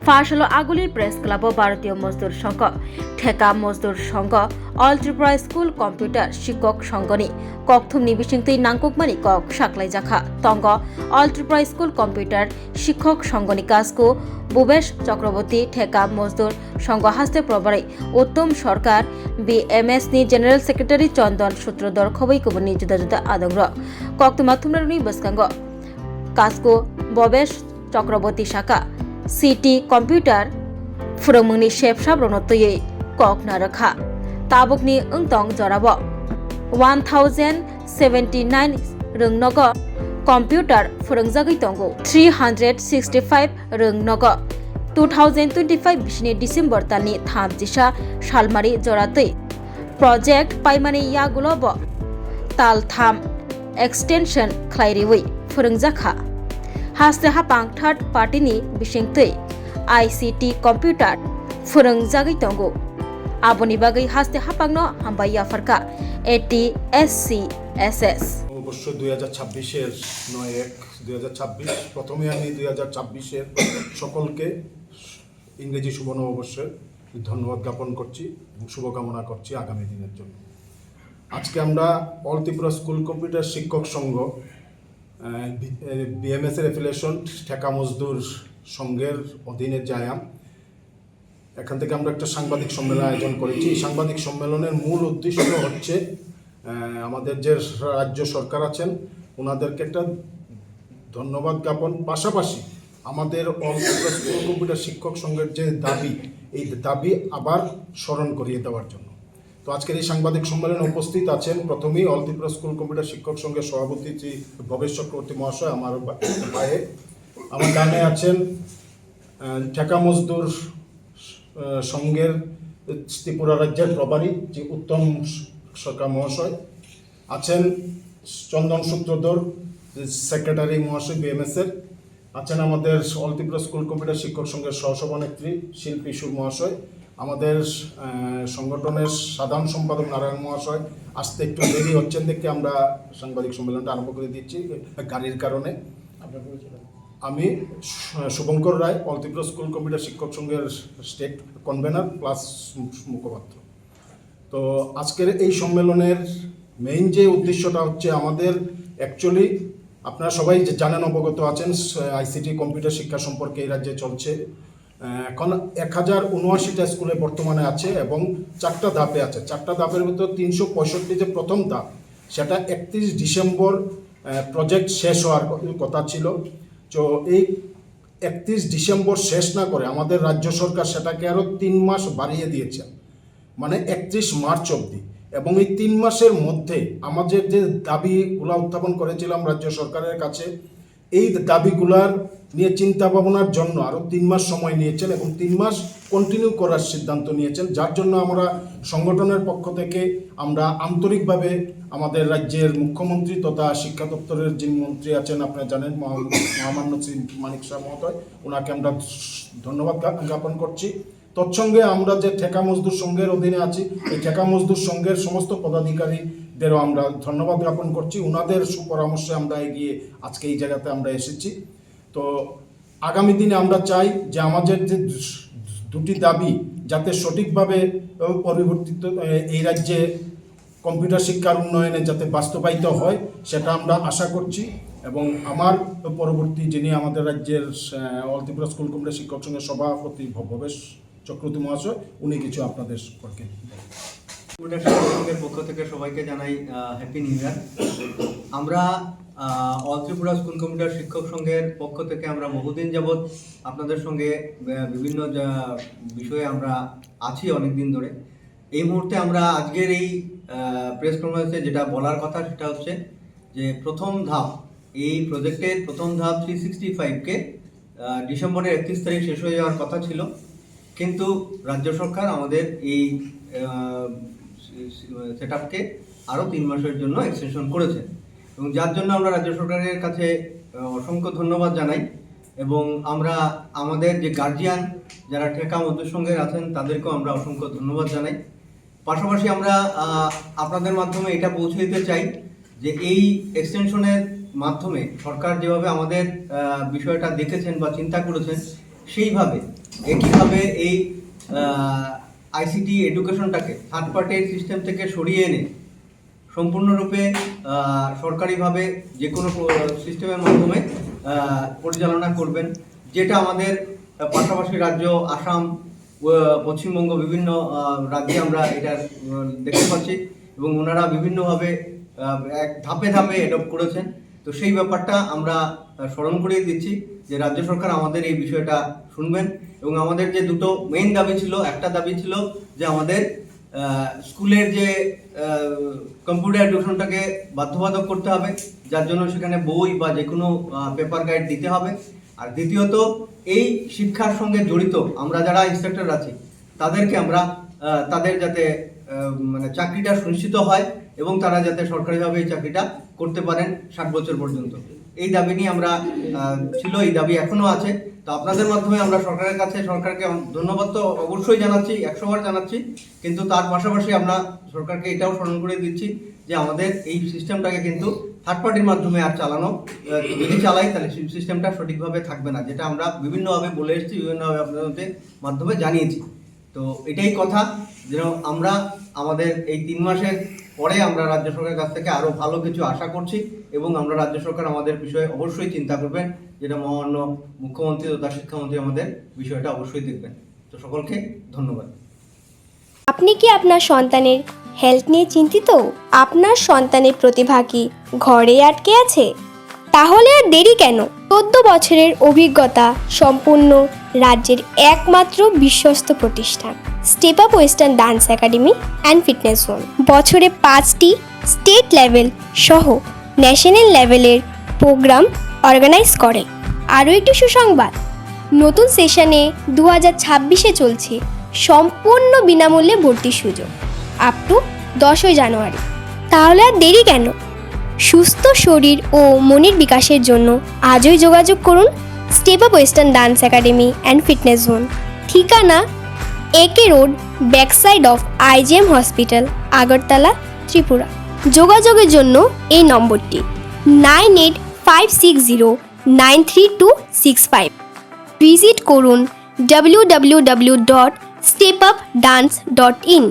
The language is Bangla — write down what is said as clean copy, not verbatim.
ফাঁস হলো আগুলির প্রেস ক্লাব ও ভারতীয় মজদুর সংঘ ঠেকা মজদুর সংঘ অল ত্রিপুরা স্কুল কম্পিউটার শিক্ষক সংঘনি ককথুম নিবিসিংতৈ নাংকুকমানি কক সাকলাই জাখা তঙ্গ অল ত্রিপুরা স্কুল কম্পিউটার শিক্ষক সংঘনি কাজকো ভুবেশ চক্রবর্তী ঠেকা মজদুর সংঘ হাস্তে প্রবারে উত্তম সরকার বিএমএস নি জেনারেল সেক্রেটারি চন্দন সূত্রধর খবৈ কুবনি जुदा जुदा आदंग्र कक्तुमा थुमनारुनि बसकांग कास्को भुवेश चक्रवर्ती शाखा सिटी कम्पिउटार फुरंमुंनि शेफसाब रनतयै कक नारखा ताबुकनि ओंतंग जराब 1079 रोंनग कम्पिउटार फुरंजागै दंगौ 365 रोंनग 2025 बिसिनि डिसेम्बर दाननि 30 सालमारि जरातै प्रोजेक्ट पाइमानि यागुलब तालथाम एक्सटेंशन ख्लाइरिवै फोरोंजाखा हास्ते हापां थार्ड पार्टीनि बिसिंतै आईसीटी कम्पिउटार फोरोंजागै दंगौ आबनि बागै हास्ते हापांनो हामबाय आफारका एटीएससीएसएस অবশ্য 2026-এর 9/1/2026 প্রথমে আমি 2026-এর সকলকে ইংরেজি শুভ নববর্ষের ধন্যবাদ জ্ঞাপন করছি এবং শুভকামনা করছি আগামী দিনের জন্য। আজকে আমরা অল ত্রিপুরা স্কুল কম্পিউটার শিক্ষক সংঘ বিএমএস এর অ্যাফিলিয়েশন ঠেকা মজদুর সংঘের অধীনে যায়াম এখান থেকে আমরা একটা সাংবাদিক সম্মেলন আয়োজন করেছি। এই সাংবাদিক সম্মেলনের মূল উদ্দেশ্য হচ্ছে আমাদের যে রাজ্য সরকার আছেন ওনাদেরকে একটা ধন্যবাদ জ্ঞাপন, পাশাপাশি আমাদের অল ত্রিপুরা স্কুল কম্পিউটার শিক্ষক সংঘের যে দাবি এই দাবি আবার স্মরণ করিয়ে দেওয়ার জন্য। তো আজকের এই সাংবাদিক সম্মেলনে উপস্থিত আছেন প্রথমেই অল ত্রিপুরা স্কুল কম্পিউটার শিক্ষক সংঘের সভাপতি শ্রী ভবেশ চক্রবর্তী মহাশয়, আমার ভাইয়ে। আমার ডানে আছেন ঠেকা মজদুর সংঘের ত্রিপুরা রাজ্যের প্রভারী যে উত্তম সরকার মহাশয় আছেন, চন্দন সূত্রধর সেক্রেটারি মহাশয় বিএমএস-এর আছেন, আমাদের অল ত্রিপুরা স্কুল কম্পিউটার শিক্ষক সংঘের সহসভানেত্রী শিল্পী সুর মহাশয়, আমাদের সংগঠনের সাধারণ সম্পাদক নারায়ণ মহাশয়। আসতে একটু দেরি হচ্ছেন দেখে আমরা সাংবাদিক সম্মেলনটা আরম্ভ করে দিচ্ছি গাড়ির কারণে। আমি শুভঙ্কর রায়, অল ত্রিপুরা স্কুল কম্পিউটার শিক্ষক সংঘের স্টেট কনভেনার প্লাস মুখপাত্র। তো আজকের এই সম্মেলনের মেইন যে উদ্দেশ্যটা হচ্ছে আমাদের অ্যাকচুয়ালি আপনারা সবাই জানেন, অবগত আছেন আইসিটি কম্পিউটার শিক্ষা সম্পর্কে এই রাজ্যে চলছে। এখন 1079টা স্কুলে বর্তমানে আছে এবং 4টা ধাপে আছে। 4টা ধাপের ভিতর 365 যে প্রথম ধাপ সেটা 31 ডিসেম্বর প্রজেক্ট শেষ হওয়ার কথা ছিল। তো এই 31 ডিসেম্বর শেষ না করে আমাদের রাজ্য সরকার সেটাকে আরও 3 মাস বাড়িয়ে দিয়েছে, মানে 31 মার্চ অবধি। এবং এই 3 মাসের মধ্যে আমাদের যে দাবিগুলো উত্থাপন করেছিলাম রাজ্য সরকারের কাছে, এই দাবিগুলার নিয়ে চিন্তা ভাবনার জন্য আরও 3 মাস সময় নিয়েছেন এবং 3 মাস কন্টিনিউ করার সিদ্ধান্ত নিয়েছেন। যার জন্য আমরা সংগঠনের পক্ষ থেকে আমরা আন্তরিকভাবে আমাদের রাজ্যের মুখ্যমন্ত্রী তথা শিক্ষা দপ্তরের যিনি মন্ত্রী আছেন আপনারা জানেন মহামান্য শ্রী মানিক শাহ মহোদয়, ওনাকে আমরা ধন্যবাদ জ্ঞাপন করছি। তৎসঙ্গে আমরা যে ঠেকা মজদুর সংঘের অধীনে আছি এই ঠেকা মজদুর সংঘের সমস্ত পদাধিকারীদেরও আমরা ধন্যবাদ জ্ঞাপন করছি। ওনাদের সুপরামর্শে আমরা এগিয়ে আজকে এই জায়গাতে আমরা এসেছি। তো আগামী দিনে আমরা চাই যে আমাদের যে দুটি দাবি যাতে সঠিকভাবে পরিবর্তিত এই রাজ্যে কম্পিউটার শিক্ষার উন্নয়নে যাতে বাস্তবায়িত হয় সেটা আমরা আশা করছি। এবং আমার পরবর্তী যিনি আমাদের রাজ্যের অল ত্রিপুরা স্কুল কম্পিউটার শিক্ষক সংঘের সভাপতি ভবেশ চক্রবর্তী মহাশয়, উনি কিছু আপনাদের সম্পর্কে কম্পিউটার শিক্ষক সংঘের পক্ষ থেকে সবাইকে জানাই হ্যাপি নিউ ইয়ার। আমরা অল ত্রিপুরা স্কুল কম্পিউটার শিক্ষক সংঘের পক্ষ থেকে আমরা বহুদিন যাবৎ আপনাদের সঙ্গে বিভিন্ন বিষয়ে আমরা আছি অনেক দিন ধরে। এই মুহূর্তে আমরা আজকের এই প্রেস কনফারেন্সে যেটা বলার কথা সেটা হচ্ছে যে প্রথম ধাপ, এই প্রজেক্টের প্রথম ধাপ 365কে ডিসেম্বরের 31 তারিখ শেষ হয়ে যাওয়ার কথা ছিল, কিন্তু রাজ্য সরকার আমাদের এই সেট আপকে আরও 3 মাসের জন্য এক্সটেনশন করেছে এবং যার জন্য আমরা রাজ্য সরকারের কাছে অসংখ্য ধন্যবাদ জানাই। এবং আমরা আমাদের যে গার্জিয়ান যারা ঠেকা মজদুর সংঘের আছেন তাদেরকেও আমরা অসংখ্য ধন্যবাদ জানাই। পাশাপাশি আমরা আপনাদের মাধ্যমে এটা পৌঁছে দিতে চাই যে এই এক্সটেনশনের মাধ্যমে সরকার যেভাবে আমাদের বিষয়টা দেখেছেন বা চিন্তা করেছেন সেইভাবে একইভাবে এই আইসিটি এডুকেশনটাকে থার্ড পার্টির সিস্টেম থেকে সরিয়ে এনে সম্পূর্ণরূপে সরকারিভাবে যে কোনো সিস্টেমের মাধ্যমে পরিচালনা করবেন, যেটা আমাদের পাশাপাশি রাজ্য আসাম, পশ্চিমবঙ্গ বিভিন্ন রাজ্যে আমরা এটা দেখতে পাচ্ছি এবং ওনারা বিভিন্নভাবে এক ধাপে ধাপে অ্যাডপ্ট করেছেন। তো সেই ব্যাপারটা আমরা স্মরণ করিয়ে দিচ্ছি যে রাজ্য সরকার আমাদের এই বিষয়টা শুনবেন এবং আমাদের যে দুটো মেইন দাবি ছিল, একটা দাবি ছিল যে আমাদের স্কুলের যে কম্পিউটার এডুকেশনটাকে বাধ্যবাধক করতে হবে, যার জন্য সেখানে বই বা যে কোনো পেপার গাইড দিতে হবে। আর দ্বিতীয়ত এই শিক্ষার সঙ্গে জড়িত আমরা যারা ইন্সট্রাক্টর আছি তাদেরকে আমরা তাদের যাতে মানে চাকরিটা সুনিশ্চিত হয় এবং তারা যাতে সরকারিভাবে এই চাকরিটা করতে পারেন 60 বছর পর্যন্ত। এই দাবি নিয়ে আমরা ছিল, এই দাবি এখনো আছে। তো আপনাদের মাধ্যমে আমরা সরকারের কাছে সরকারকে ধন্যবাদ তো অবশ্যই জানাচ্ছি, 100 বার জানাচ্ছি, কিন্তু তার পাশাপাশি আমরা সরকারকে এটাও স্মরণ করে দিচ্ছি যে আমাদের এই সিস্টেমটাকে কিন্তু থার্ড পার্টির মাধ্যমে আর চালানো, যদি চালাই তাহলে সিস্টেমটা সঠিকভাবে থাকবে না, যেটা আমরা বিভিন্নভাবে বলে এসেছি, বিভিন্নভাবে আপনাদের মাধ্যমে জানিয়েছি। তো এটাই কথা, যেন আমরা আমাদের এই 3 মাসের পরে আমরা রাজ্য সরকারের কাছ থেকে আরও ভালো কিছু আশা করছি এবং আমরা রাজ্য সরকার আমাদের বিষয়ে অবশ্যই চিন্তা করবেন, যেটা মহামান্য মুখ্যমন্ত্রী তথা শিক্ষামন্ত্রী আমাদের বিষয়টা অবশ্যই দেখবেন। তো সকলকে ধন্যবাদ। আপনি কি আপনার সন্তানের হেলথ নিয়ে চিন্তিত? আপনার সন্তানের প্রতিভা কি ঘরে আটকে আছে? তাহলে আর দেরি কেন? 14 বছরের অভিজ্ঞতা সম্পূর্ণ রাজ্যের একমাত্র বিশ্বস্ত প্রতিষ্ঠান step up western dance academy and fitness zone বছরে 5টি স্টেট লেভেল সহ ন্যাশনাল লেভেলের প্রোগ্রাম অর্গানাইজ করে। আরও একটি সুসংবাদ, নতুন সেশনে 2026-এ চলছে সম্পূর্ণ বিনামূল্যে ভর্তির সুযোগ আপ টু 10ই জানুয়ারি। তাহলে আর দেরি কেন? সুস্থ শরীর ও মনের বিকাশের জন্য আজই যোগাযোগ করুন step up western dance academy and fitness zone. ঠিকানা একে road, backside of IGM hospital, Agartala, Tripura. যোগাযোগের জন্য এই নম্বরটি 9856093265। ভিজিট করুন www.stepupdance.in।